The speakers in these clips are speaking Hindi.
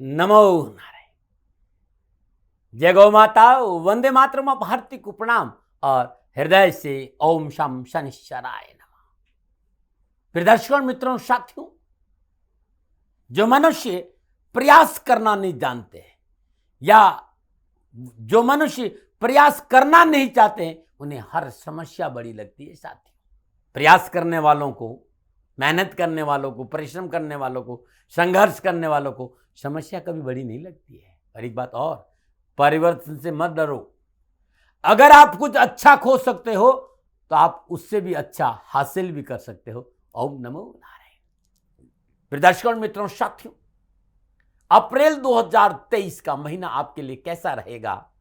नमो नारायण। जय गौ माता, वंदे मातरम, भारती को प्रणाम और हृदय से ओम शम शनिश्चराय नमः। फिर दर्शकों, मित्रों, साथियों, जो मनुष्य प्रयास करना नहीं जानते हैं या जो मनुष्य प्रयास करना नहीं चाहते हैं, उन्हें हर समस्या बड़ी लगती है। साथियों, प्रयास करने वालों को, मेहनत करने वालों को, परिश्रम करने वालों को, संघर्ष करने वालों को समस्या कभी बड़ी नहीं लगती है। और एक बात और, परिवर्तन से मत डरो। अगर आप कुछ अच्छा खो सकते हो तो आप उससे भी अच्छा हासिल भी कर सकते हो। ओम नमो नारायण। फिर दर्शकों, मित्रों, साथियों, अप्रैल 2023 का महीना आपके लिए कैसा रहेगा,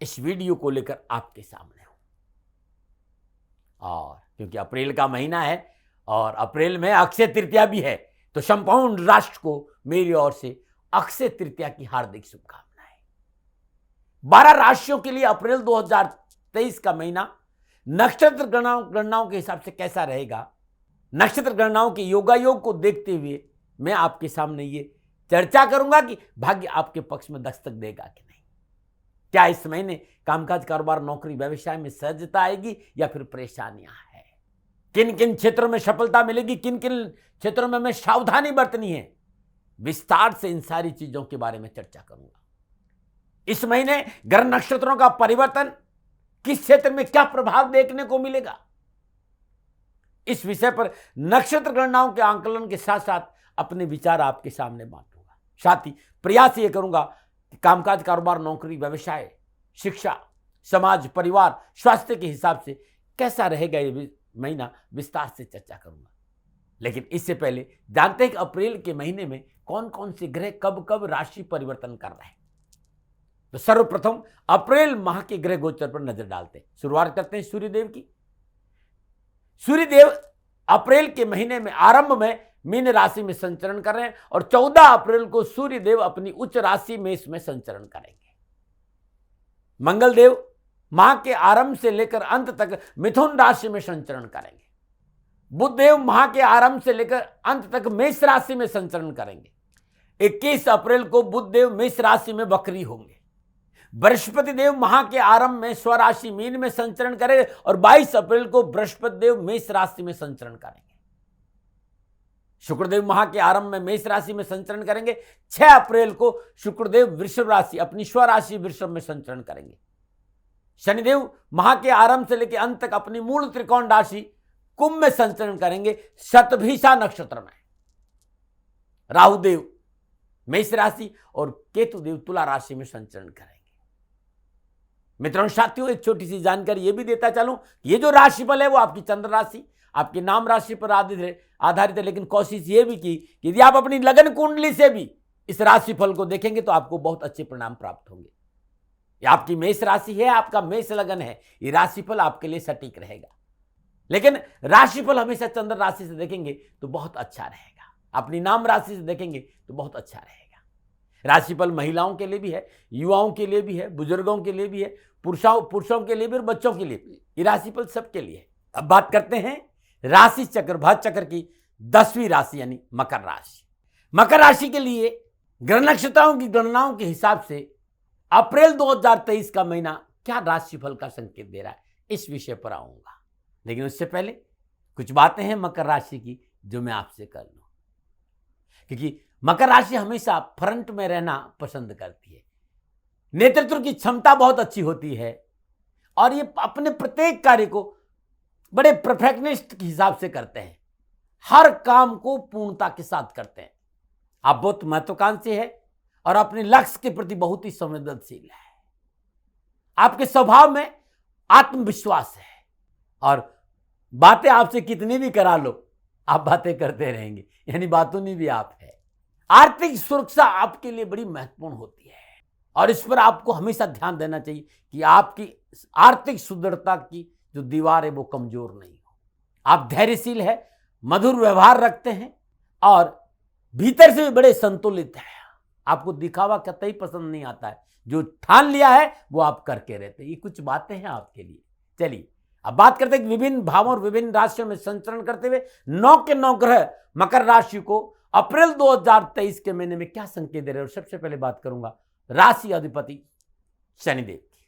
इस वीडियो को लेकर आपके सामने हूं। और क्योंकि अप्रैल का महीना है और अप्रैल में अक्षय तृतीया भी है, तो संपूर्ण राष्ट्र को मेरी ओर से अक्षय तृतीया की हार्दिक शुभकामनाएं। 12 राशियों के लिए अप्रैल 2023 का महीना नक्षत्र गणनाओं के हिसाब से कैसा रहेगा, नक्षत्र गणनाओं के योगायोग को देखते हुए मैं आपके सामने ये चर्चा करूंगा कि भाग्य आपके पक्ष में दस्तक देगा कि नहीं। क्या इस महीने कामकाज, कारोबार, नौकरी, व्यवसाय में सहजता आएगी या फिर परेशानियां हैं? किन किन क्षेत्रों में सफलता मिलेगी, किन किन क्षेत्रों में हमें सावधानी बरतनी है, विस्तार से इन सारी चीजों के बारे में चर्चा करूंगा। इस महीने ग्रह नक्षत्रों का परिवर्तन किस क्षेत्र में क्या प्रभाव देखने को मिलेगा, इस विषय पर नक्षत्र गणनाओं के आंकलन के साथ साथ अपने विचार आपके सामने बांटूंगा। साथ ही प्रयास ये करूंगा कि कामकाज, कारोबार, नौकरी, व्यवसाय, शिक्षा, समाज, परिवार, स्वास्थ्य के हिसाब से कैसा रहेगा ये महीना विस्तार से चर्चा करूंगा। लेकिन इससे पहले जानते हैं कि अप्रैल के महीने में कौन कौन से ग्रह कब कब राशि परिवर्तन कर रहे हैं। तो सर्वप्रथम अप्रैल माह के ग्रह गोचर पर नजर डालते हैं। शुरुआत करते हैं सूर्यदेव की। सूर्यदेव अप्रैल के महीने में आरंभ में मीन राशि में संचरण कर रहे हैं और 14 अप्रैल को सूर्यदेव अपनी उच्च राशि मेष में संचरण करेंगे। मंगलदेव माह के आरंभ से लेकर अंत तक मिथुन राशि में संचरण करेंगे। बुधदेव माह के आरंभ से लेकर अंत तक मेष राशि में संचरण करेंगे। 21 अप्रैल को बुधदेव मेष राशि में वक्री होंगे। बृहस्पति देव माह के आरंभ में स्वराशि मीन में संचरण करेंगे और 22 अप्रैल को बृहस्पति देव मेष राशि में संचरण करेंगे। शुक्रदेव माह के आरंभ में मेष राशि में संचरण करेंगे। 6 अप्रैल को शुक्रदेव वृषभ राशि, अपनी स्वराशि वृषभ में संचरण करेंगे। शनिदेव माह के आरंभ से लेकर अंत तक अपनी मूल त्रिकोण राशि कुंभ में संचरण करेंगे शतभिषा नक्षत्र में। राहुदेव मेष राशि और केतुदेव तुला राशि में संचरण करेंगे। मित्रों, साथियों, एक छोटी सी जानकारी ये भी देता चलूं, ये जो राशिफल है वो आपकी चंद्र राशि, आपकी नाम राशि पर आधारित है। लेकिन कोशिश ये भी की कि यदि आप अपनी लगन कुंडली से भी इस राशिफल को देखेंगे तो आपको बहुत अच्छे परिणाम प्राप्त होंगे। ये आपकी मेष राशि है, आपका मेष लगन है, ये राशिफल आपके लिए सटीक रहेगा। लेकिन राशिफल हमेशा चंद्र राशि से देखेंगे तो बहुत अच्छा रहेगा, अपनी नाम राशि से देखेंगे तो बहुत अच्छा रहेगा। राशिफल महिलाओं के लिए भी है, युवाओं के लिए भी है, बुजुर्गों के लिए भी है, पुरुषों के लिए भी और बच्चों के लिए भी। ये राशिफल सबके लिए है। अब बात करते हैं राशि चक्र, भाग चक्र की 10वीं राशि यानी मकर राशि। मकर राशि के लिए ग्रह नक्षत्रों की गणनाओं के हिसाब से अप्रैल 2023 का महीना क्या राशिफल का संकेत दे रहा है, इस विषय पर आऊंगा। लेकिन उससे पहले कुछ बातें हैं मकर राशि की जो मैं आपसे कर लूं, क्योंकि मकर राशि हमेशा फ्रंट में रहना पसंद करती है। नेतृत्व की क्षमता बहुत अच्छी होती है और ये अपने प्रत्येक कार्य को बड़े परफेक्शनिस्ट के हिसाब से करते हैं, हर काम को पूर्णता के साथ करते हैं। आप बहुत महत्वाकांक्षी है और अपने लक्ष्य के प्रति बहुत ही संवेदनशील है। आपके स्वभाव में आत्मविश्वास है और बातें आपसे कितनी भी करा लो आप बातें करते रहेंगे, यानी बातूनी भी आप है। आर्थिक सुरक्षा आपके लिए बड़ी महत्वपूर्ण होती है और इस पर आपको हमेशा ध्यान देना चाहिए कि आपकी आर्थिक सुदृढ़ता की जो दीवार है वो कमजोर नहीं हो। आप धैर्यशील है, मधुर व्यवहार रखते हैं और भीतर से भी बड़े संतुलित हैं। आपको दिखावा कतई पसंद नहीं आता है, जो ठान लिया है वो आप करके रहते हैं। ये कुछ बातें हैं आपके लिए। चलिए अब बात करते हैं कि विभिन्न भावों और विभिन्न राशियों में संचरण करते हुए 9 के 9 ग्रह मकर राशि को अप्रैल 2023 के महीने में क्या संकेत दे रहे हैं। और सबसे पहले बात करूंगा राशि अधिपति शनिदेव की,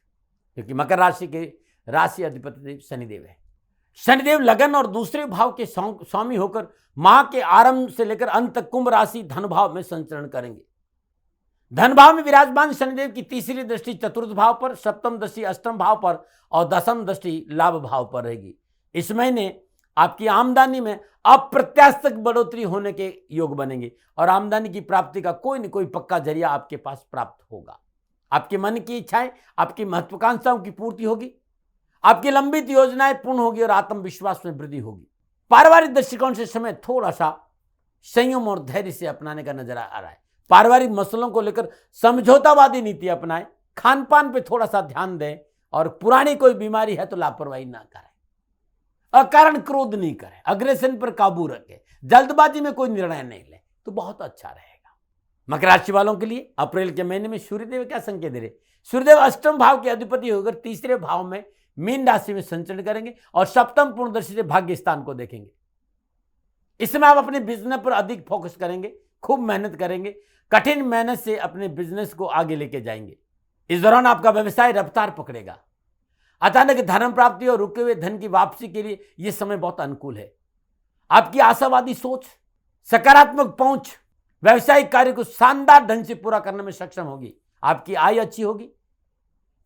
क्योंकि मकर राशि के राशि अधिपति शनिदेव है। शनिदेव लगन और दूसरे भाव के स्वामी होकर माह के आरंभ से लेकर अंत तक कुंभ राशि धन भाव में संचरण करेंगे। धन भाव में विराजमान शनिदेव की तीसरी दृष्टि चतुर्थ भाव पर, सप्तम दृष्टि अष्टम भाव पर और दसम दृष्टि लाभ भाव पर रहेगी। इस महीने आपकी आमदनी में अप्रत्याशित बढ़ोतरी होने के योग बनेंगे और आमदनी की प्राप्ति का कोई न कोई पक्का जरिया आपके पास प्राप्त होगा। आपके मन की इच्छाएं, आपकी महत्वाकांक्षाओं की पूर्ति होगी, आपकी लंबित योजनाएं पूर्ण होगी और आत्मविश्वास में वृद्धि होगी। पारिवारिक दृष्टिकोण से समय थोड़ा सा संयम और धैर्य से अपनाने का नजर आ रहा है। पारिवारिक मसलों को लेकर समझौतावादी नीति अपनाएं, खान पान पे थोड़ा सा ध्यान दें और पुरानी कोई बीमारी है तो लापरवाही ना करें, अकारण क्रोध नहीं करें, अग्रेशन पर काबू रखें, जल्दबाजी में कोई निर्णय नहीं लें तो बहुत अच्छा रहेगा। मकर राशि वालों के लिए अप्रैल के महीने में सूर्यदेव क्या संकेत दे रहे? सूर्यदेव अष्टम भाव के अधिपति होकर तीसरे भाव में मीन राशि में संचरण करेंगे और सप्तम पूर्णदर्शी से भाग्य स्थान को देखेंगे। इसमें आप अपने बिजनेस पर अधिक फोकस करेंगे, खूब मेहनत करेंगे, कठिन मेहनत से अपने बिजनेस को आगे लेके जाएंगे। इस दौरान आपका व्यवसाय रफ्तार पकड़ेगा। अचानक धन प्राप्ति और रुके हुए धन की वापसी के लिए यह समय बहुत अनुकूल है। आपकी आशावादी सोच, सकारात्मक पहुंच व्यवसायिक कार्य को शानदार ढंग से पूरा करने में सक्षम होगी। आपकी आय अच्छी होगी,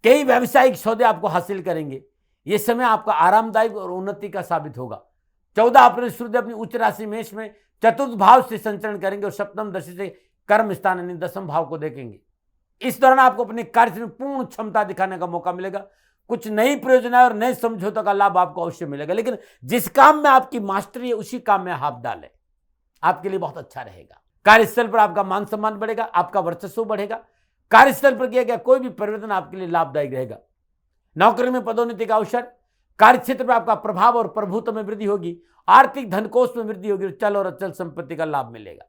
कई व्यावसायिक सौदे आपको हासिल करेंगे। यह समय आपका आरामदायक और उन्नति का साबित होगा। 14 अप्रैल सूर्य अपनी उच्च राशि मेष में चतुर्थ भाव से संचरण करेंगे और सप्तम दृष्टि से कर्म स्थान यानी दसम भाव को देखेंगे। इस दौरान आपको अपने कार्य में पूर्ण क्षमता दिखाने का मौका मिलेगा। कुछ नई परियोजनाएं और नए समझौतों का लाभ आपको अवश्य मिलेगा, लेकिन जिस काम में आपकी मास्टरी है उसी काम में हाथ डालें, आपके लिए बहुत अच्छा रहेगा। कार्यस्थल पर आपका मान सम्मान बढ़ेगा, आपका वर्चस्व बढ़ेगा। कार्यस्थल पर किया गया कोई भी परिवर्तन आपके लिए लाभदायक रहेगा। नौकरी में पदोन्नति का अवसर, कार्यक्षेत्र पर आपका प्रभाव और प्रभुत्व में वृद्धि होगी, आर्थिक धनकोष में वृद्धि होगी, चल और अचल संपत्ति का लाभ मिलेगा।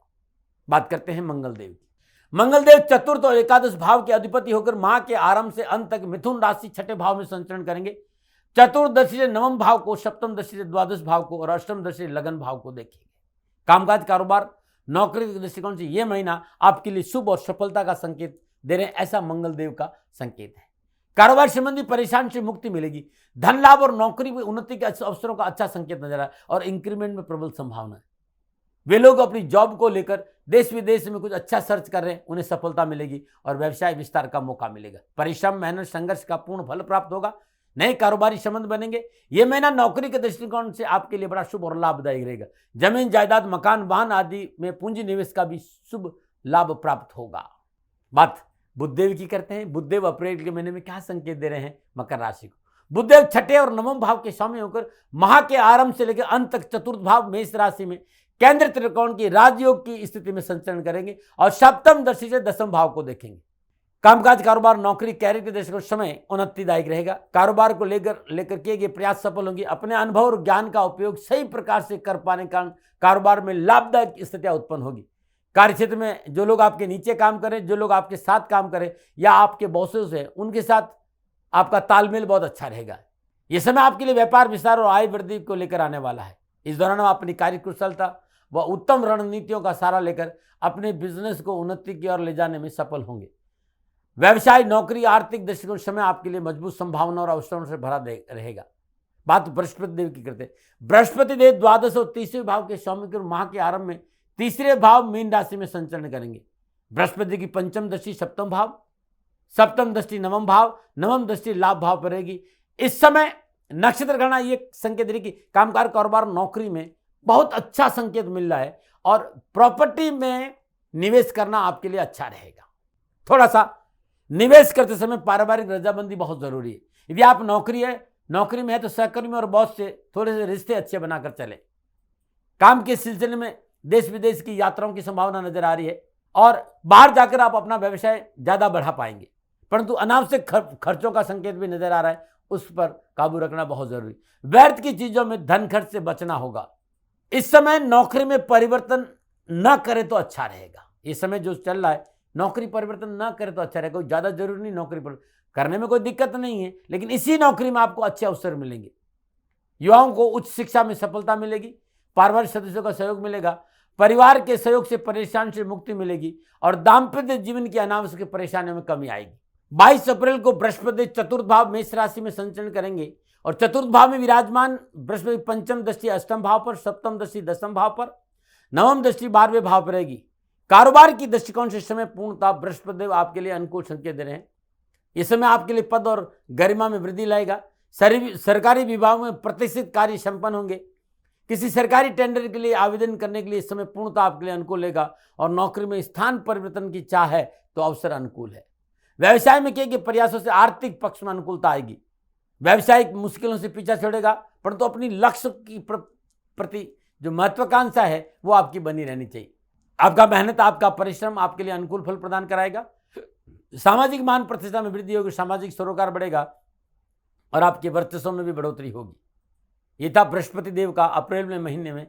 बात करते हैं मंगलदेव की। मंगलदेव चतुर्थ और एकादश भाव के अधिपति होकर माह के आरंभ से अंत तक मिथुन राशि छठे भाव में संचरण करेंगे। चतुर्दशी से नवम भाव को, सप्तम दृष्टि से द्वादश भाव को और अष्टम दृष्टि से लगन भाव को देखेंगे। कामकाज, कारोबार, नौकरी के दृष्टिकोण से यह महीना आपके लिए शुभ और सफलता का संकेत दे रहे हैं, ऐसा मंगलदेव का संकेत है। कारोबार संबंधी परेशान से मुक्ति मिलेगी। धन लाभ और नौकरी में उन्नति के अवसरों का अच्छा संकेत नजर आया और इंक्रीमेंट में प्रबल संभावना है। वे लोग अपनी जॉब को लेकर देश विदेश में कुछ अच्छा सर्च कर रहे हैं, उन्हें सफलता मिलेगी और व्यवसाय विस्तार का मौका मिलेगा। परिश्रम, मेहनत, संघर्ष का पूर्ण फल प्राप्त होगा। नए कारोबारी संबंध बनेंगे। यह महीना नौकरी के दृष्टिकोण से आपके लिए बड़ा शुभ और लाभदायक रहेगा। जमीन, जायदाद, मकान, वाहन आदि में पूंजी निवेश का भी शुभ लाभ प्राप्त होगा। बात बुधदेव की करते हैं। बुधदेव अप्रैल के महीने में क्या संकेत दे रहे हैं मकर राशि को? बुधदेव छठे और नवम भाव के स्वामी होकर माह के आरंभ से लेकर अंत तक चतुर्थ भाव मेष राशि में केंद्र त्रिकोण की राजयोग की स्थिति में संचरण करेंगे और सप्तम दृष्टि से दसम भाव को देखेंगे। कामकाज, कारोबार, नौकरी, कैरियर के दृष्टिकोण समय उन्नतिदायक रहेगा। कारोबार को लेकर किए गए प्रयास सफल होंगे। अपने अनुभव और ज्ञान का उपयोग सही प्रकार से कर पाने के कारण कारोबार में लाभदायक स्थितियां उत्पन्न होगी। कार्यक्षेत्र में जो लोग आपके नीचे काम करें, जो लोग आपके साथ काम करें या आपके बॉसेस हैं, उनके साथ आपका तालमेल बहुत अच्छा रहेगा। यह समय आपके लिए व्यापार विस्तार और आय वृद्धि को लेकर आने वाला है। इस दौरान आप अपनी कार्य कुशलता व उत्तम रणनीतियों का सहारा लेकर अपने बिजनेस को उन्नति की ओर ले जाने में सफल होंगे। व्यवसाय, नौकरी, आर्थिक दृष्टिकोण समय आपके लिए मजबूत संभावना और अवसरों से भरा रहेगा। बात बृहस्पति देव की करते हैं। बृहस्पति देव द्वादश और तीसरे भाव के स्वामी के माह के आरंभ में तीसरे भाव मीन राशि में संचरण करेंगे। बृहस्पति की पंचम दृष्टि सप्तम भाव, सप्तम दृष्टि नवम भाव, नवम दृष्टि लाभ भाव पर रहेगी। इस समय नक्षत्र गणना ये संकेत दे रही कि कामकाज, कारोबार, नौकरी में बहुत अच्छा संकेत मिल रहा है और प्रॉपर्टी में निवेश करना आपके लिए अच्छा रहेगा। थोड़ा सा निवेश करते समय पारिवारिक रजामंदी बहुत जरूरी है। यदि आप नौकरी में है तो सहकर्मी और बॉस से थोड़े से रिश्ते अच्छे बनाकर चले। काम के सिलसिले में देश विदेश की यात्राओं की संभावना नजर आ रही है और बाहर जाकर आप अपना व्यवसाय ज्यादा बढ़ा पाएंगे, परंतु अनावश्यक खर्चों का संकेत भी नजर आ रहा है, उस पर काबू रखना बहुत जरूरी। व्यर्थ की चीजों में धन खर्च से बचना होगा। इस समय नौकरी में परिवर्तन न करे तो अच्छा रहेगा। इस समय जो चल रहा है, नौकरी परिवर्तन न करे तो अच्छा रहेगा। कोई ज्यादा जरूरी नहीं, नौकरी पर करने में कोई दिक्कत नहीं है, लेकिन इसी नौकरी में आपको अच्छे अवसर मिलेंगे। युवाओं को उच्च शिक्षा में सफलता मिलेगी, पारिवारिक सदस्यों का सहयोग मिलेगा, परिवार के सहयोग से परेशानी से मुक्ति मिलेगी और दाम्पत्य जीवन की अनावश्यक परेशानियों में कमी आएगी। 22 अप्रैल को बृहस्पति चतुर्थ भाव मेष राशि में संचरण करेंगे और चतुर्थ भाव में विराजमान बृहस्पति पंचम दृष्टि अष्टम भाव पर, सप्तम दृष्टि दसम भाव पर, नवम दृष्टि 12वें भाव पर रहेगी। कारोबार की दृष्टिकोण से समय पूर्णतः बृहस्पति देव आपके लिए अनुकूल संकेत दे रहे हैं। इस समय आपके लिए पद और गरिमा में वृद्धि लाएगा। सरकारी विभाग में प्रतिष्ठित कार्य संपन्न होंगे। किसी सरकारी टेंडर के लिए आवेदन करने के लिए इस समय पूर्णतः आपके लिए अनुकूल रहेगा और नौकरी में स्थान परिवर्तन की चाह है तो अवसर अनुकूल है। व्यवसाय में किए गए प्रयासों से आर्थिक पक्ष में अनुकूलता आएगी। व्यावसायिक मुश्किलों से पीछा छोड़ेगा, परंतु अपनी लक्ष्य की प्रति जो महत्वाकांक्षा है वो आपकी बनी रहनी चाहिए। आपका मेहनत, आपका परिश्रम आपके लिए अनुकूल फल प्रदान कराएगा। सामाजिक मान प्रतिष्ठा में वृद्धि होगी, सामाजिक सरोकार बढ़ेगा और आपके वर्चस्व में भी बढ़ोतरी होगी। ये था बृहस्पति देव का अप्रैल में महीने में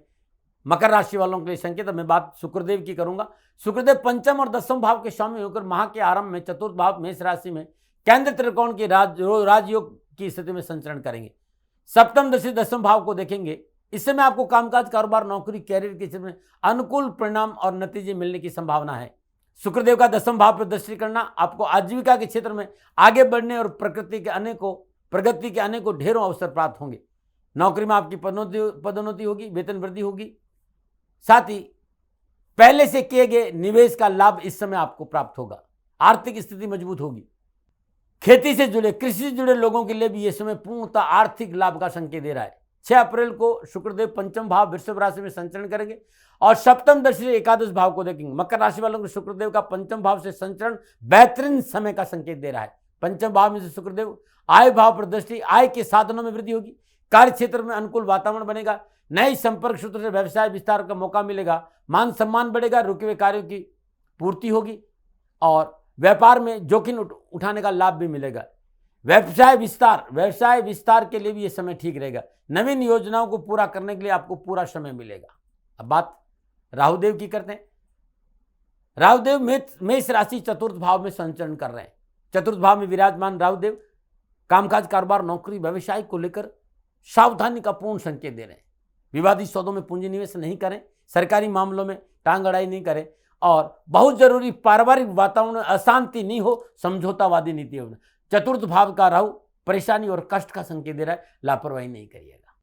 मकर राशि वालों के लिए संकेत। अब मैं बात शुक्रदेव की करूंगा। शुक्रदेव पंचम और दसम भाव के स्वामी होकर माह के आरंभ में चतुर्थ भाव मेष राशि में केंद्र त्रिकोण के राजयोग की स्थिति में संचरण करेंगे। सप्तम दृष्टि दसम भाव को देखेंगे। इस समय आपको कामकाज, कारोबार, नौकरी, कैरियर के क्षेत्र में अनुकूल परिणाम और नतीजे मिलने की संभावना है। शुक्रदेव का दसम भाव पर दृष्टि करना आपको आजीविका के क्षेत्र में आगे बढ़ने और प्रगति के अनेकों ढेरों अवसर प्राप्त होंगे। नौकरी में आपकी पदोन्नति होगी, वेतन वृद्धि होगी। साथ ही पहले से किए गए निवेश का लाभ इस समय आपको प्राप्त होगा। आर्थिक स्थिति मजबूत होगी। खेती से जुड़े, कृषि से जुड़े लोगों के लिए भी यह समय पूर्णतः आर्थिक लाभ का संकेत दे रहा है। 6 अप्रैल को शुक्रदेव पंचम भाव वृषभ राशि में संचरण करेंगे और सप्तम दृष्टि से एकादश भाव को देखेंगे। मकर राशि वालों को शुक्रदेव का पंचम भाव से संचरण बेहतरीन समय का संकेत दे रहा है। पंचम भाव में से शुक्रदेव आय भाव पर दृष्टि, आय के साधनों में वृद्धि होगी। कार्य क्षेत्र में अनुकूल वातावरण बनेगा। नए संपर्क सूत्र से व्यवसाय विस्तार का मौका मिलेगा। मान सम्मान बढ़ेगा, रुके हुए कार्यों की पूर्ति होगी और व्यापार में जोखिम उठाने का लाभ भी मिलेगा। व्यवसाय विस्तार के लिए भी यह समय ठीक रहेगा। नवीन योजनाओं को पूरा करने के लिए आपको पूरा समय मिलेगा। अब बात राहुदेव की करते हैं। राहुदेव मेष राशि चतुर्थ भाव में संचरण कर रहे हैं। चतुर्थ भाव में विराजमान राहुदेव कामकाज, कारोबार, नौकरी, व्यवसाय को लेकर सावधानी का पूर्ण संकेत दे रहे हैं। विवादित सौदों में पूंजी निवेश नहीं करें, सरकारी मामलों में टांग अड़ाई नहीं करें और बहुत जरूरी पारिवारिक वातावरण में अशांति नहीं हो, समझौतावादी नीति हो। चतुर्थ भाव का राहु परेशानी और कष्ट का संकेत दे रहा है, लापरवाही नहीं करिएगा।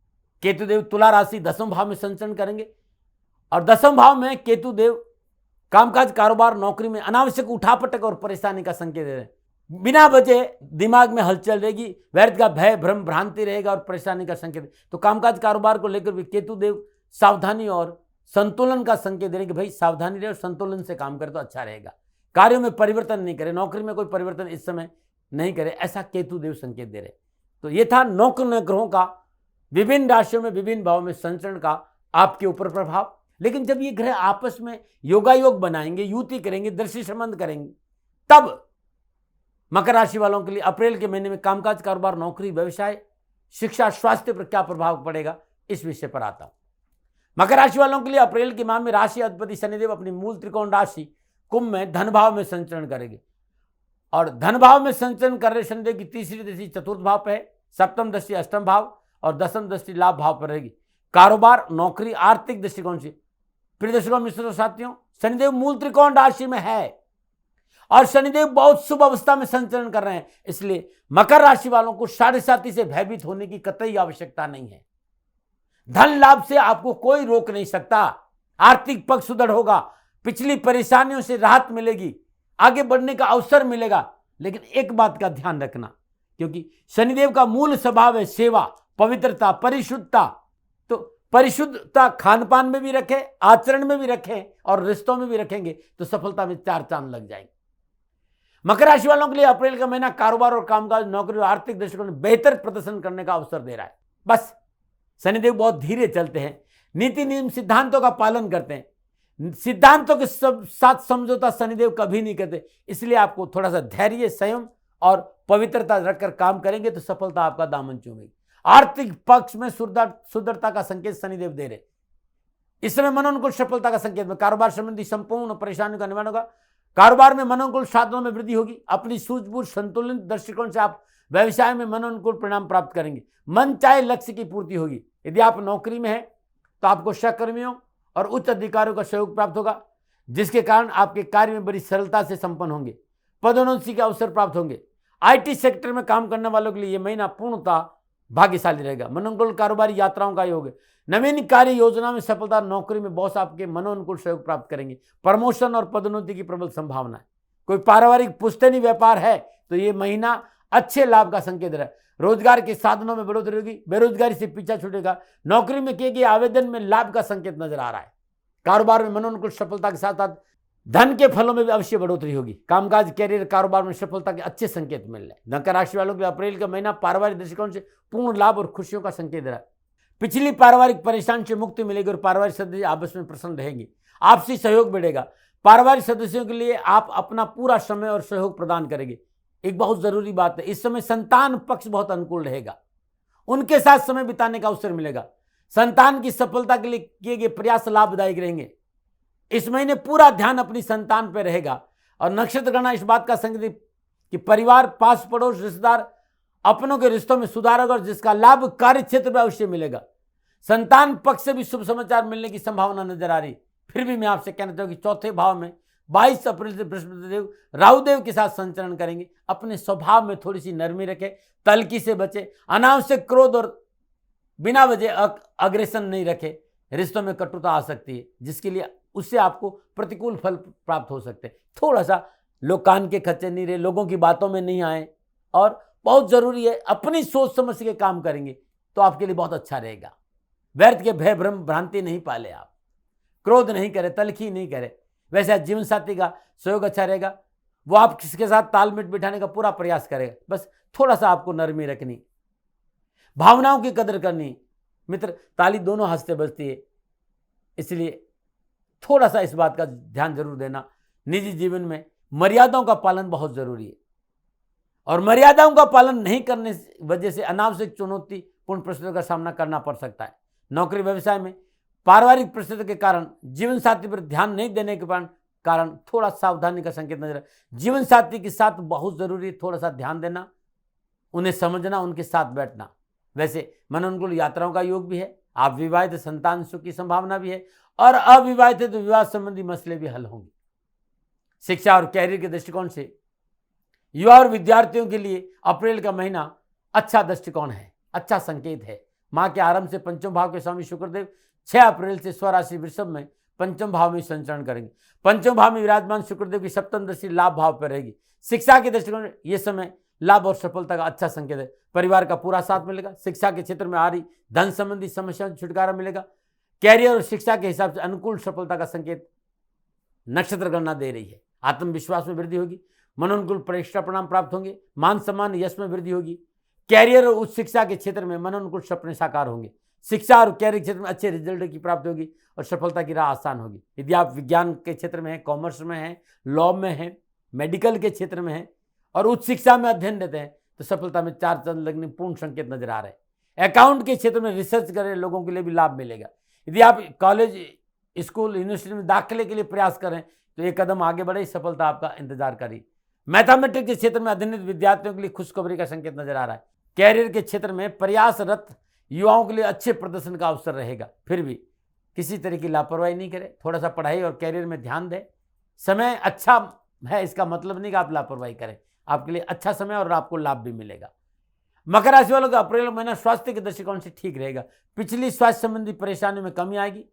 केतुदेव तुला राशि दसम भाव में संचरण करेंगे और दसम भाव में केतुदेव कामकाज, कारोबार, नौकरी में अनावश्यक उठापटक और परेशानी का संकेत दे रहे हैं। बिना वजह दिमाग में हलचल रहेगी, व्यर्थ का भय, भ्रम, भ्रांति रहेगा और परेशानी का संकेत। तो कामकाज, कारोबार को लेकर भी केतुदेव सावधानी और संतुलन का संकेत दे रहे कि भाई सावधानी रहे और संतुलन से काम करे तो अच्छा रहेगा। कार्यों में परिवर्तन नहीं करे, नौकरी में कोई परिवर्तन इस समय नहीं करे, ऐसा केतुदेव संकेत दे रहे। तो ये था 9 ग्रहों का विभिन्न राशियों में विभिन्न भावों में संचरण का आपके ऊपर प्रभाव। लेकिन जब ये ग्रह आपस में योगायोग बनाएंगे, युति करेंगे, दृष्टि संबंध करेंगे, तब मकर राशि वालों के लिए अप्रैल के महीने में कामकाज, कारोबार, नौकरी, व्यवसाय, शिक्षा, स्वास्थ्य पर क्या प्रभाव पड़ेगा, इस विषय पर आता हूं। मकर राशि वालों के लिए अप्रैल के माह में राशि अधिपति शनिदेव अपनी मूल त्रिकोण राशि कुंभ में धन भाव में संचरण करेंगे और धन भाव में संचरण कर रहे शनिदेव की तीसरी दृष्टि चतुर्थ भाव पर है, सप्तम दृष्टि अष्टम भाव और दसम दृष्टि लाभ भाव पर रहेगी। कारोबार, नौकरी, आर्थिक दृष्टिकोण से प्रिय दर्शकों, मित्रों, साथियों, शनिदेव मूल त्रिकोण राशि में है और शनिदेव बहुत शुभ अवस्था में संचरण कर रहे हैं। इसलिए मकर राशि वालों को साढ़े साथी से भयभीत होने की कतई आवश्यकता नहीं है। धन लाभ से आपको कोई रोक नहीं सकता। आर्थिक पक्ष सुदृढ़ होगा, पिछली परेशानियों से राहत मिलेगी, आगे बढ़ने का अवसर मिलेगा। लेकिन एक बात का ध्यान रखना, क्योंकि शनिदेव का मूल स्वभाव है सेवा, पवित्रता, परिशुद्धता। तो परिशुद्धता खान पान में भी रखें, आचरण में भी रखें और रिश्तों में भी रखेंगे तो सफलता में 4 चांद लग जाएंगे। मकर राशि वालों के लिए अप्रैल का महीना कारोबार और कामकाज, नौकरी और आर्थिक दृष्टिकोण में बेहतर प्रदर्शन करने का अवसर दे रहा है। बस शनिदेव बहुत धीरे चलते हैं, नीति नियम सिद्धांतों का पालन करते हैं। सिद्धांतों के साथ समझौता शनिदेव कभी नहीं करते। इसलिए आपको थोड़ा सा धैर्य, संयम और पवित्रता रखकर काम करेंगे तो सफलता आपका दामन चूमेगी। आर्थिक पक्ष में सुदृढ़ता का संकेत शनिदेव दे रहे। इस समय मनोनुकूल सफलता का संकेत में कारोबार संबंधी संपूर्ण परेशानियों का निवारण होगा। कारोबार में मनोनुकूल साधनों में वृद्धि होगी। अपनी सूझबूझ, संतुलित दृष्टिकोण से आप व्यवसाय में मनोनुकूल परिणाम प्राप्त करेंगे। मन चाहे लक्ष्य की पूर्ति होगी। यदि आप नौकरी में हैं तो आपको सहकर्मियों और उच्च अधिकारियों का सहयोग प्राप्त होगा, जिसके कारण आपके कार्य में बड़ी सरलता से संपन्न होंगे। पदोन्नति के अवसर प्राप्त होंगे। आईटी सेक्टर में काम करने वालों के लिए यह महीना पूर्णतः भाग्यशाली रहेगा। मनोनुकूल कारोबारी यात्राओं का योग है। नवीन कार्य योजना में सफलता। नौकरी में बॉस आपके मनोनुकूल सहयोग प्राप्त करेंगे। प्रमोशन और पदोन्नति की प्रबल संभावना है। कोई पारिवारिक पुश्तैनी व्यापार है तो ये महीना अच्छे लाभ का संकेत है। रोजगार के साधनों में बढ़ोतरी होगी। बेरोजगारी से पीछा छूटेगा। नौकरी में किए गए आवेदन में लाभ का संकेत नजर आ रहा है। कारोबार में मनोनुकूल सफलता के साथ साथ धन के फलों में भी अवश्य बढ़ोतरी होगी। कामकाज, कैरियर, कारोबार में सफलता के अच्छे संकेत मिल रहे हैं। मकर राशि वालों के लिए अप्रैल का महीना पारिवारिक दृष्टिकोण से पूर्ण लाभ और खुशियों का संकेत रहा है। पिछली पारिवारिक परेशानी से मुक्ति मिलेगी और पारिवारिक सदस्य आपस में प्रसन्न रहेंगे। आपसी सहयोग बढ़ेगा। पारिवारिक सदस्यों के लिए आप अपना पूरा समय और सहयोग प्रदान करेंगे। एक बहुत जरूरी बात है, इस समय संतान पक्ष बहुत अनुकूल रहेगा। उनके साथ समय बिताने का अवसर मिलेगा। संतान की सफलता के लिए किए गए प्रयास लाभदायक रहेंगे। इस महीने पूरा ध्यान अपनी संतान पर रहेगा। और नक्षत्र गणना इस बात का संकेत कि परिवार, पास पड़ोस, रिश्तेदार, अपनों के रिश्तों में सुधार होगा, जिसका लाभ कार्य क्षेत्र में अवश्य मिलेगा। संतान पक्ष से भी शुभ समाचार मिलने की संभावना नजर आ रही। फिर भी मैं आपसे कहना चाहूँ कि चौथे भाव में 22 अप्रैल से बृहस्पति देव राहुदेव के साथ संचरण करेंगे। अपने स्वभाव में थोड़ी सी नरमी रखें, तल्खी से बचे, अनावश्यक क्रोध और बिना वजह अग्रेसन नहीं रखे। रिश्तों में कटुता आ सकती है, जिसके लिए उससे आपको प्रतिकूल फल प्राप्त हो सकते हैं। थोड़ा सा लोग कान के खच्चे नहीं रहे, लोगों की बातों में नहीं आए, और बहुत जरूरी है अपनी सोच समझ के काम करेंगे तो आपके लिए बहुत अच्छा रहेगा। व्यर्थ के भय भ्रम भ्रांति नहीं पाले आप, क्रोध नहीं करे, तलखी नहीं करे। वैसे जीवन साथी का सहयोग अच्छा रहेगा। वो आप किसके साथ तालमेल बिठाने का पूरा प्रयास करेगा। बस थोड़ा सा आपको नरमी रखनी, भावनाओं की कदर करनी। मित्र, ताली दोनों हंसते बजती है, इसलिए थोड़ा सा इस बात का ध्यान जरूर देना। निजी जीवन में मर्यादाओं का पालन बहुत जरूरी है, और मर्यादाओं का पालन नहीं करने की वजह से अनावश्यक चुनौतीपूर्ण परिस्थितियों का सामना करना पड़ सकता है। नौकरी व्यवसाय में पारिवारिक परिस्थितियों के कारण जीवन साथी पर ध्यान नहीं देने के कारण थोड़ा सावधानी का संकेत नजर। जीवन साथी के साथ बहुत जरूरी, थोड़ा सा ध्यान देना, उन्हें समझना, उनके साथ बैठना। वैसे मनोनुकूल यात्राओं का योग भी है। आप विवाहित, संतान सुख की संभावना भी है, और अविवाहित है तो विवाह संबंधी मसले भी हल होंगे। शिक्षा और कैरियर के दृष्टिकोण से युवा और विद्यार्थियों के लिए अप्रैल का महीना अच्छा दृष्टिकोण है, अच्छा संकेत है। माह के आरंभ से पंचम भाव के स्वामी शुक्रदेव 6 अप्रैल से स्वराशि वृषभ में पंचम भाव में संचरण करेंगे। पंचम भाव में विराजमान शुक्रदेव की सप्तम दृष्टि लाभ भाव पर रहेगी। शिक्षा के दृष्टिकोण ये समय लाभ और सफलता का अच्छा संकेत है। परिवार का पूरा साथ मिलेगा। शिक्षा के क्षेत्र में आ रही धन संबंधी समस्याओं से छुटकारा मिलेगा। कैरियर और शिक्षा के हिसाब से अनुकूल सफलता का संकेत नक्षत्र गणना दे रही है। आत्मविश्वास में वृद्धि होगी। मनोनुकूल परीक्षा परिणाम प्राप्त होंगे। मान सम्मान यश में वृद्धि होगी। कैरियर और उच्च शिक्षा के क्षेत्र में मनोनुकूल सपने साकार होंगे। शिक्षा और कैरियर क्षेत्र में अच्छे रिजल्ट की प्राप्ति होगी और सफलता की राह आसान होगी। यदि आप विज्ञान के क्षेत्र में हैं, कॉमर्स में हैं, लॉ में हैं, मेडिकल के क्षेत्र में हैं और उच्च शिक्षा में अध्ययन देते हैं तो सफलता में 4 चांद लगने पूर्ण संकेत नजर आ रहे हैं। अकाउंट के क्षेत्र में रिसर्च कर रहे लोगों के लिए भी लाभ मिलेगा। यदि आप कॉलेज, स्कूल, यूनिवर्सिटी में दाखिले के लिए प्रयास करें तो एक कदम आगे बढ़े, सफलता आपका इंतजार करी। मैथमेटिक्स के क्षेत्र में अध्ययनरत विद्यार्थियों के लिए खुशखबरी का संकेत नजर आ रहा है। कैरियर के क्षेत्र में प्रयासरत युवाओं के लिए अच्छे प्रदर्शन का अवसर रहेगा। फिर भी किसी तरह की लापरवाही नहीं करें, थोड़ा सा पढ़ाई और कैरियर में ध्यान दें। समय अच्छा है इसका मतलब नहीं कि आप लापरवाही करें, आपके लिए अच्छा समय और आपको लाभ भी मिलेगा। मकर राशि वालों का अप्रैल महीना स्वास्थ्य के दृष्टिकोण से ठीक रहेगा। पिछली स्वास्थ्य संबंधी परेशानियों में कमी आएगी।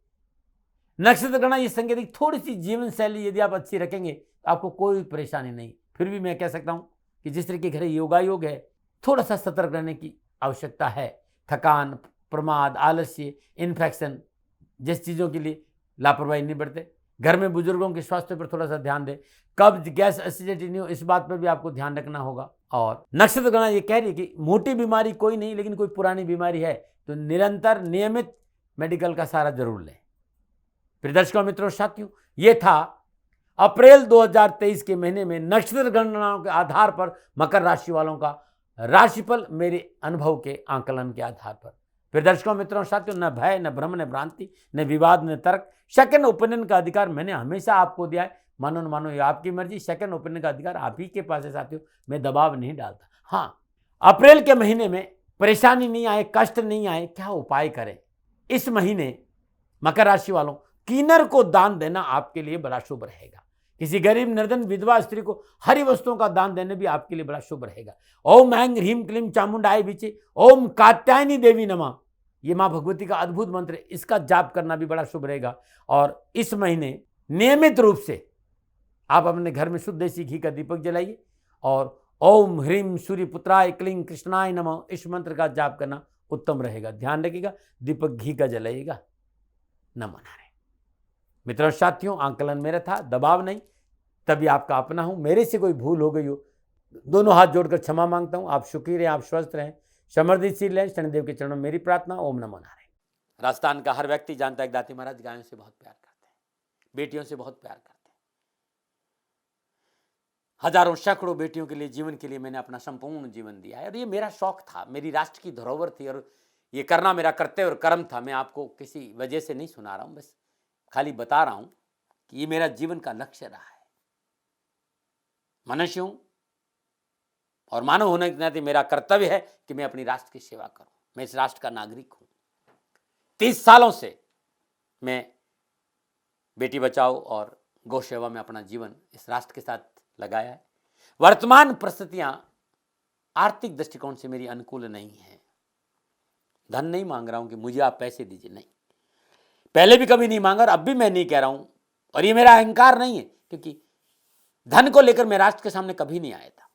नक्षत्र गणना ये संकेत, थोड़ी सी जीवन शैली यदि आप अच्छी रखेंगे तो आपको कोई परेशानी नहीं। फिर भी मैं कह सकता हूं कि जिस तरह के घर योगायोग है, थोड़ा सा सतर्क रहने की आवश्यकता है। थकान, प्रमाद, आलस्य, इन्फेक्शन जैसी चीज़ों के लिए लापरवाही नहीं बरते। घर में बुजुर्गों के स्वास्थ्य पर थोड़ा सा ध्यान दें। कब्ज, गैस, एसिडिटी नहीं हो, इस बात पर भी आपको ध्यान रखना होगा। और नक्षत्र गणना ये कह रही है कि मोटी बीमारी कोई नहीं, लेकिन कोई पुरानी बीमारी है तो निरंतर नियमित मेडिकल का सहारा जरूर लें। प्रिय दर्शकों, मित्रों, साथियों, ये था अप्रैल 2023 के महीने में नक्षत्र गणनाओं के आधार पर मकर राशि वालों का राशिफल, मेरे अनुभव के आंकलन के आधार पर। फिर दर्शकों, मित्रों, साथियों, न भय, न भ्रम, न भ्रांति, न विवाद, न तर्क, सेकंड ओपिनियन का अधिकार मैंने हमेशा आपको दिया है। मानो न मानो ये आपकी मर्जी। सेकंड ओपिनियन का अधिकार आप ही के पास है साथियों, मैं दबाव नहीं डालता। हाँ, अप्रैल के महीने में परेशानी नहीं आए, कष्ट नहीं आए, क्या उपाय करें? इस महीने मकर राशि वालों, किन्नर को दान देना आपके लिए बड़ा शुभ रहेगा। किसी गरीब निर्धन विधवा स्त्री को हरी वस्तुओं का दान देने भी आपके लिए बड़ा शुभ रहेगा। ओम ऐं ह्रीं क्लीं चामुंडाय विचे, ओम कात्यायनी देवी नमः, ये मां भगवती का अद्भुत मंत्र है, इसका जाप करना भी बड़ा शुभ रहेगा। और इस महीने नियमित रूप से आप अपने घर में शुद्ध देसी घी का दीपक जलाइए और ओम ह्रीं सूर्यपुत्राय क्लीं कृष्णाय नमः, इस मंत्र का जाप करना उत्तम रहेगा। ध्यान रखिएगा, दीपक घी का जलाइएगा। नमो नारायण। मित्रों साथियों, आंकलन मेरा था, दबाव नहीं, तभी आपका अपना हूं। मेरे से कोई भूल हो गई हो, दोनों हाथ जोड़कर क्षमा मांगता हूं। आप सुखी रहें, आप स्वस्थ रहें, समृद्धिशील रहें, शनिदेव के चरणों में मेरी प्रार्थना। ओम नमो नारायण। राजस्थान का हर व्यक्ति जानता है कि दाती महाराज गायों से बहुत प्यार करते हैं, बेटियों से बहुत प्यार करते हैं। हजारों सैकड़ों बेटियों के लिए, जीवन के लिए मैंने अपना संपूर्ण जीवन दिया है और ये मेरा शौक था, मेरी राष्ट्र की धरोहर थी और ये करना मेरा कर्तव्य और कर्म था। मैं आपको किसी वजह से नहीं सुना रहा हूं, बस खाली बता रहा हूं कि ये मेरा जीवन का लक्ष्य रहा है। मनुष्य हूं और मानव होने के नाते मेरा कर्तव्य है कि मैं अपनी राष्ट्र की सेवा करूं। मैं इस राष्ट्र का नागरिक हूं। 30 सालों से मैं बेटी बचाओ और गौ सेवा में अपना जीवन इस राष्ट्र के साथ लगाया है। वर्तमान परिस्थितियां आर्थिक दृष्टिकोण से मेरी अनुकूल नहीं है। धन नहीं मांग रहा हूं कि मुझे आप पैसे दीजिए, नहीं, पहले भी कभी नहीं मांगा और अब भी मैं नहीं कह रहा हूं। और ये मेरा अहंकार नहीं है, क्योंकि धन को लेकर मैं राष्ट्र के सामने कभी नहीं आया था।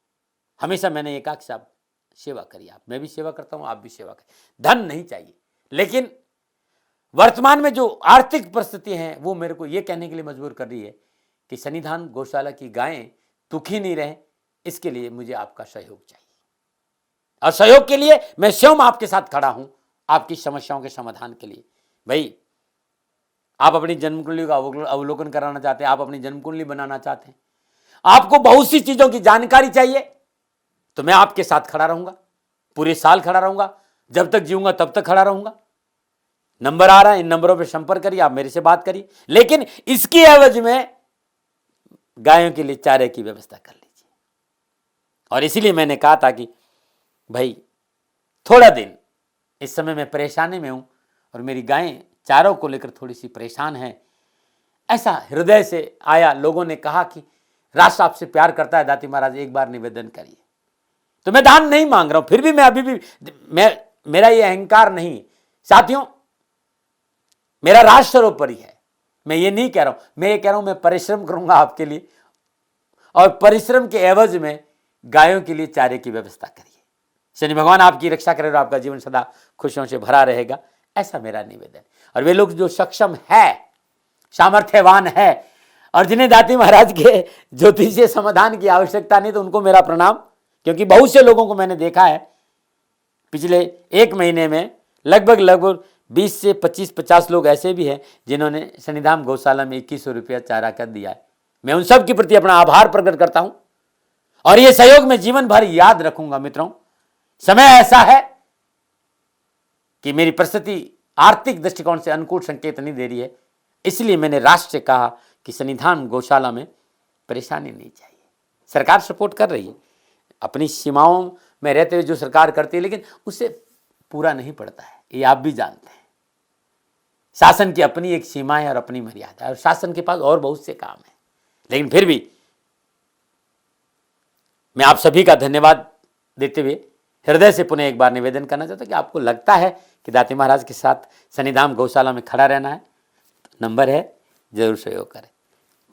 हमेशा मैंने ये कहा कि साहब सेवा करिए, आप, मैं भी सेवा करता हूं, आप भी सेवा करिए, धन नहीं चाहिए। लेकिन वर्तमान में जो आर्थिक परिस्थिति है वो मेरे को ये कहने के लिए मजबूर कर रही है कि सन्निधान गौशाला की गायें दुखी नहीं रहे, इसके लिए मुझे आपका सहयोग चाहिए। और सहयोग के लिए मैं स्वयं आपके साथ खड़ा हूं, आपकी समस्याओं के समाधान के लिए। भाई, आप अपनी जन्म कुंडली का अवलोकन कराना चाहते हैं, आप अपनी जन्म कुंडली बनाना चाहते हैं, आपको बहुत सी चीजों की जानकारी चाहिए, तो मैं आपके साथ खड़ा रहूंगा, पूरे साल खड़ा रहूंगा, जब तक जीऊंगा तब तक खड़ा रहूंगा। नंबर आ रहा है, इन नंबरों पर संपर्क करिए, आप मेरे से बात करिए, लेकिन इसकी एवज में गायों के लिए चारे की व्यवस्था कर लीजिए। और इसीलिए मैंने कहा था कि भाई थोड़ा दिन इस समय मैं परेशानी में हूं और मेरी गायें चारों को लेकर थोड़ी सी परेशान है। ऐसा हृदय से आया, लोगों ने कहा कि राष्ट्र आपसे प्यार करता है, दाती महाराज एक बार निवेदन करिए। तो मैं दान नहीं मांग रहा हूं, फिर भी मैं अभी भी मेरा ये अहंकार नहीं साथियों, मेरा राष्ट्र सर्वोपरि है। मैं ये नहीं कह रहा हूं, मैं ये कह रहा हूं मैं परिश्रम करूंगा आपके लिए, और परिश्रम के एवज में गायों के लिए चारे की व्यवस्था करिए। शनि भगवान आपकी रक्षा करे और आपका जीवन सदा खुशियों से भरा रहेगा, ऐसा मेरा निवेदन। और वे लोग जो सक्षम है, सामर्थ्यवान है और जिन्हें दाती महाराज के ज्योतिषीय समाधान की आवश्यकता नहीं, तो उनको मेरा प्रणाम। क्योंकि बहुत से लोगों को मैंने देखा है पिछले 1 महीने में, लगभग 20 से 25-50 लोग ऐसे भी हैं जिन्होंने सन्निधान गौशाला में 2100 रुपया चारा कर दिया है। मैं उन सब के प्रति अपना आभार प्रकट करता हूं और ये सहयोग मैं जीवन भर याद रखूंगा। मित्रों, समय ऐसा है कि मेरी परिस्थिति आर्थिक दृष्टिकोण से अनुकूल संकेत नहीं दे रही है, इसलिए मैंने राष्ट्र से कहा कि सन्निधान गौशाला में परेशानी नहीं चाहिए। सरकार सपोर्ट कर रही है, अपनी सीमाओं में रहते हुए जो सरकार करती है, लेकिन उससे पूरा नहीं पड़ता है, ये आप भी जानते हैं। शासन की अपनी एक सीमा है और अपनी मर्यादा है, और शासन के पास और बहुत से काम है। लेकिन फिर भी मैं आप सभी का धन्यवाद देते हुए हृदय से पुनः एक बार निवेदन करना चाहता हूं कि आपको लगता है कि दाती महाराज के साथ सन्निधान गौशाला में खड़ा रहना है, तो नंबर है, जरूर सहयोग करें।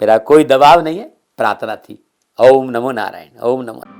मेरा कोई दबाव नहीं है, प्रार्थना थी। ओम नमो नारायण। ओम नमो।